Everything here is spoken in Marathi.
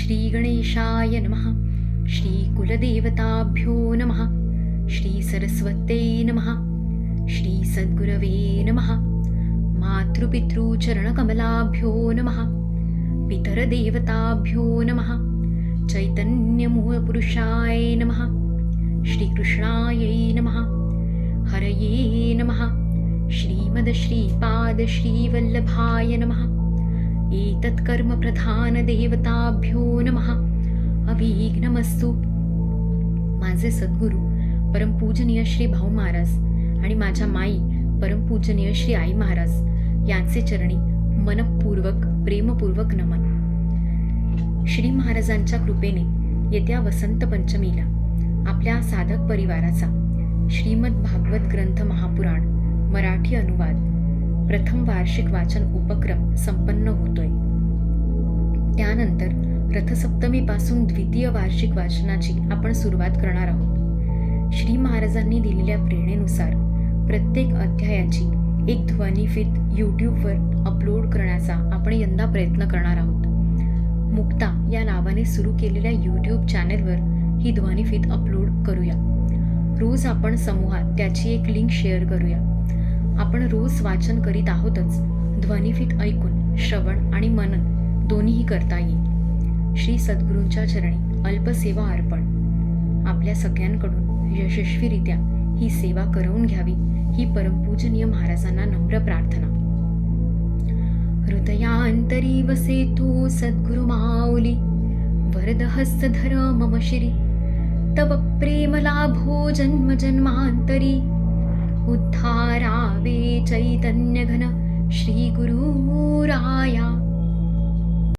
श्री गणेशाय नमः. श्री कुलदेवताभ्यो नमः. श्री सरस्वत्यै नमः. श्री सद्गुरवे नमः. मातृपितृचरणकमलाभ्यो नमः. पितरदेवताभ्यो नमः. चैतन्यमूलपुरुषाय नमः. श्रीकृष्णायै नमः. हरये नमः. श्रीमद्श्रीपादश्रीवल्लभाय नमः. एतत्कर्मप्रधानदेवताभ्यो नमः. अविघ्नमस्तु. माझे सद्गुरू परमपूजनीय श्री भाऊ महाराज आणि माझ्या माई परमपूजनीय श्री आई महाराज यांचे चरणी मनपूर्वक प्रेमपूर्वक नमन. श्री महाराजांच्या कृपेने येत्या वसंत पंचमीला आपल्या साधक परिवाराचा श्रीमद भागवत ग्रंथ महापुराण मराठी अनुवाद प्रथम वार्षिक वाचन उपक्रम संपन्न होतोय. त्यानंतर रथसप्तमीपासून द्वितीय वार्षिक वाचनाची आपण सुरुवात करणार आहोत. श्री महाराजांनी दिलेल्या प्रेरणेनुसार प्रत्येक अध्यायाची एक ध्वनिफीत यूट्यूबवर अपलोड करण्याचा आपण यंदा प्रयत्न करणार आहोत. मुक्ता या नावाने सुरू केलेल्या यूट्यूब चॅनेलवर ही ध्वनिफीत अपलोड करूया. रोज आपण समूहात त्याची एक लिंक शेअर करूया. आपण रोज वाचन करीत आहोतच, ध्वनिफीत ऐकून श्रवण आणि मनन दोन्हीही करता येईल. श्री सद्गुरूंच्या चरणी अल्पसेवा अर्पण. आपल्या सगळ्यांकडून यशस्वीरित्या ही सेवा करवून घ्यावी ही परमपूजनीय महाराजांना नम्र प्रार्थना. हृदयांतरी वसे तू सद्गुरु माऊली, वरदहस्त धर मम शिरी. तव प्रेम लाभो जन्म जन्मांतरी, उद्धारावे चैतन्य घन श्री गुरुराया.